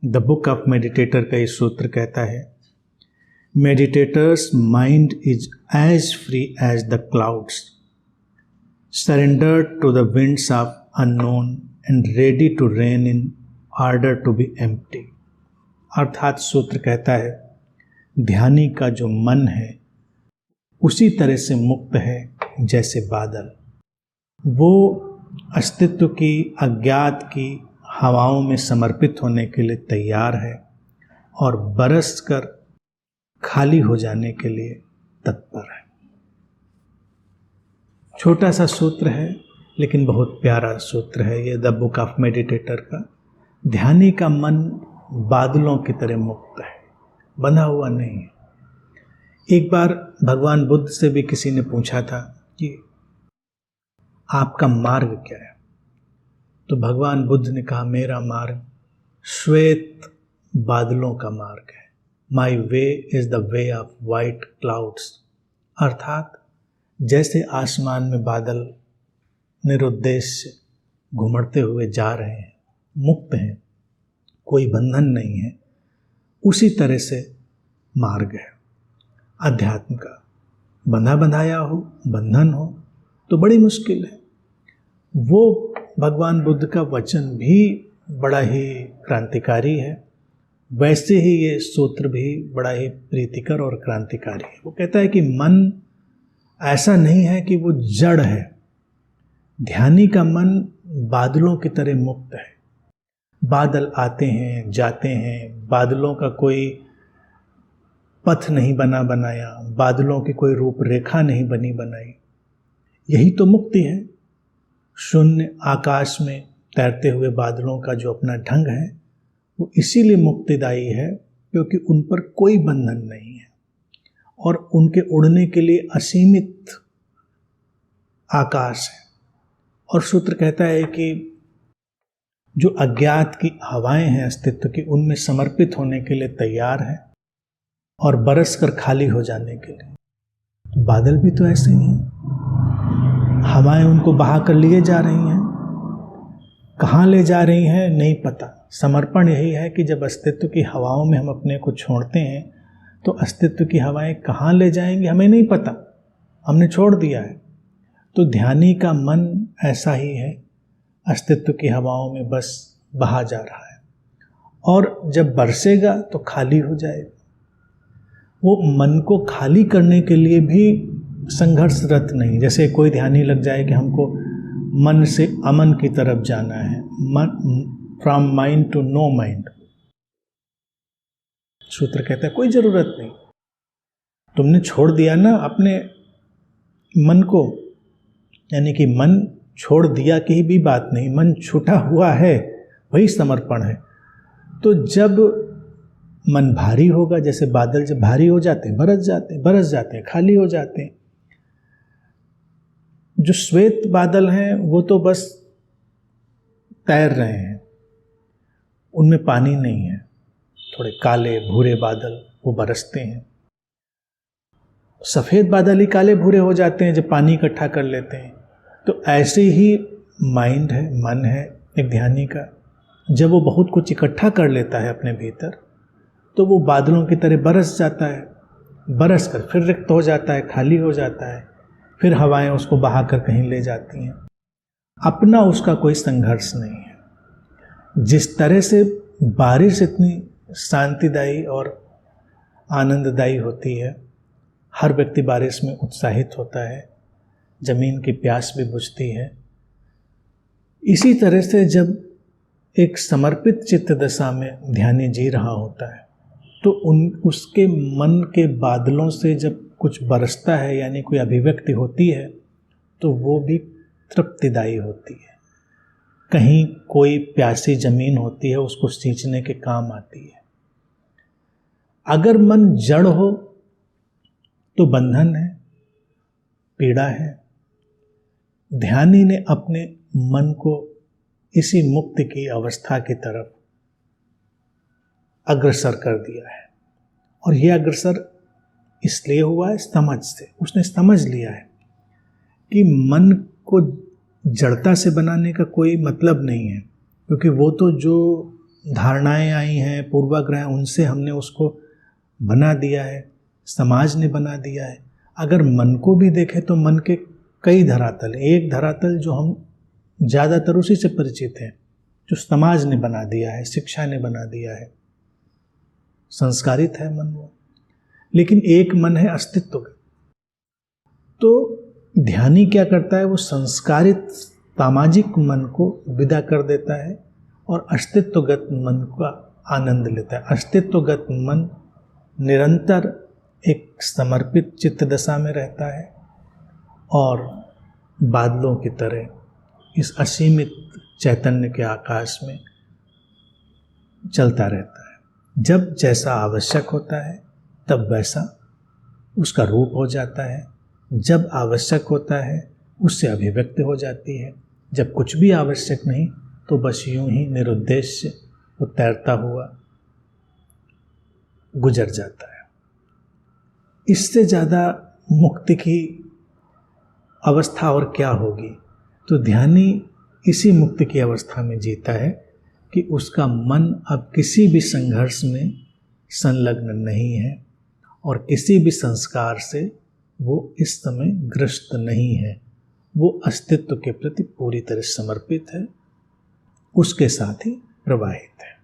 The book of meditator का ये सूत्र कहता है, meditator's mind is as free as the clouds, surrendered to the winds of unknown and ready to rain in order to be empty. अर्थात सूत्र कहता है, ध्यानी का जो मन है उसी तरह से मुक्त है जैसे बादल। वो अस्तित्व की, अज्ञात की हवाओं में समर्पित होने के लिए तैयार है और बरस कर खाली हो जाने के लिए तत्पर है। छोटा सा सूत्र है लेकिन बहुत प्यारा सूत्र है ये द बुक ऑफ मेडिटेटर का। ध्यानी का मन बादलों की तरह मुक्त है, बंधा हुआ नहीं है। एक बार भगवान बुद्ध से भी किसी ने पूछा था कि आपका मार्ग क्या है, तो भगवान बुद्ध ने कहा, मेरा मार्ग श्वेत बादलों का मार्ग है। My way is the way of white clouds. अर्थात जैसे आसमान में बादल निरुद्देश्य घुमड़ते हुए जा रहे हैं, मुक्त हैं, कोई बंधन नहीं है, उसी तरह से मार्ग है अध्यात्म का। बंधा बंधाया हो, बंधन हो तो बड़ी मुश्किल है। वो भगवान बुद्ध का वचन भी बड़ा ही क्रांतिकारी है, वैसे ही ये सूत्र भी बड़ा ही प्रीतिकर और क्रांतिकारी है। वो कहता है कि मन ऐसा नहीं है कि वो जड़ है। ध्यानी का मन बादलों की तरह मुक्त है। बादल आते हैं, जाते हैं, बादलों का कोई पथ नहीं बनाया, बादलों की कोई रूपरेखा नहीं बनाई। यही तो मुक्ति है। शून्य आकाश में तैरते हुए बादलों का जो अपना ढंग है वो इसीलिए मुक्तिदायी है क्योंकि उन पर कोई बंधन नहीं है और उनके उड़ने के लिए असीमित आकाश है। और सूत्र कहता है कि जो अज्ञात की हवाएं हैं अस्तित्व की, उनमें समर्पित होने के लिए तैयार है और बरस कर खाली हो जाने के लिए। तो बादल भी तो ऐसे ही हैं, हवाएं उनको बहा कर लिए जा रही हैं। कहाँ ले जा रही हैं नहीं पता। समर्पण यही है कि जब अस्तित्व की हवाओं में हम अपने को छोड़ते हैं तो अस्तित्व की हवाएं कहाँ ले जाएंगी हमें नहीं पता, हमने छोड़ दिया है। तो ध्यानी का मन ऐसा ही है, अस्तित्व की हवाओं में बस बहा जा रहा है और जब बरसेगा तो खाली हो जाएगा। वो मन को खाली करने के लिए भी संघर्षरत नहीं। जैसे कोई ध्यानी लग जाए कि हमको मन से अमन की तरफ जाना है, from mind to no mind. सूत्र कहता है कोई जरूरत नहीं, तुमने छोड़ दिया ना अपने मन को, यानी कि मन छोड़ दिया की भी बात नहीं, मन छूटा हुआ है, वही समर्पण है। तो जब मन भारी होगा, जैसे बादल जब भारी हो जाते हैं बरस जाते हैं, खाली हो जाते हैं। जो श्वेत बादल हैं वो तो बस तैर रहे हैं, उनमें पानी नहीं है। थोड़े काले भूरे बादल वो बरसते हैं। सफ़ेद बादल ही काले भूरे हो जाते हैं जब पानी इकट्ठा कर लेते हैं। तो ऐसे ही माइंड है, मन है एक ध्यानी का, जब वो बहुत कुछ इकट्ठा कर लेता है अपने भीतर तो वो बादलों की तरह बरस जाता है, बरस कर फिर रिक्त हो जाता है, खाली हो जाता है, फिर हवाएं उसको बहाकर कहीं ले जाती हैं। अपना उसका कोई संघर्ष नहीं है। जिस तरह से बारिश इतनी शांतिदायी और आनंददायी होती है, हर व्यक्ति बारिश में उत्साहित होता है, जमीन की प्यास भी बुझती है। इसी तरह से जब एक समर्पित चित्त दशा में ध्यानी जी रहा होता है तो उसके मन के बादलों से जब कुछ बरसता है, यानी कोई अभिव्यक्ति होती है, तो वो भी तृप्तिदायी होती है। कहीं कोई प्यासी जमीन होती है, उसको सींचने के काम आती है। अगर मन जड़ हो तो बंधन है, पीड़ा है। ध्यानी ने अपने मन को इसी मुक्ति की अवस्था की तरफ अग्रसर कर दिया है और यह अग्रसर इसलिए हुआ है समझ से। उसने समझ लिया है कि मन को जड़ता से बनाने का कोई मतलब नहीं है, क्योंकि वो तो जो धारणाएं आई हैं, पूर्वाग्रह, उनसे हमने उसको बना दिया है, समाज ने बना दिया है। अगर मन को भी देखें तो मन के कई धरातल, एक धरातल जो हम ज़्यादातर उसी से परिचित हैं, जो समाज ने बना दिया है, शिक्षा ने बना दिया है, संस्कारित है मन वो। लेकिन एक मन है अस्तित्व का। तो ध्यानी क्या करता है, वो संस्कारित सामाजिक मन को विदा कर देता है और अस्तित्वगत मन का आनंद लेता है। अस्तित्वगत मन निरंतर एक समर्पित चित्त दशा में रहता है और बादलों की तरह इस असीमित चैतन्य के आकाश में चलता रहता है। जब जैसा आवश्यक होता है तब वैसा उसका रूप हो जाता है, जब आवश्यक होता है उससे अभिव्यक्ति हो जाती है, जब कुछ भी आवश्यक नहीं तो बस यूं ही निरुद्देश्य वो तैरता हुआ गुजर जाता है। इससे ज़्यादा मुक्ति की अवस्था और क्या होगी। तो ध्यानी इसी मुक्ति की अवस्था में जीता है कि उसका मन अब किसी भी संघर्ष में संलग्न नहीं है और किसी भी संस्कार से वो इस समय ग्रस्त नहीं है। वो अस्तित्व के प्रति पूरी तरह समर्पित है, उसके साथ ही प्रवाहित है।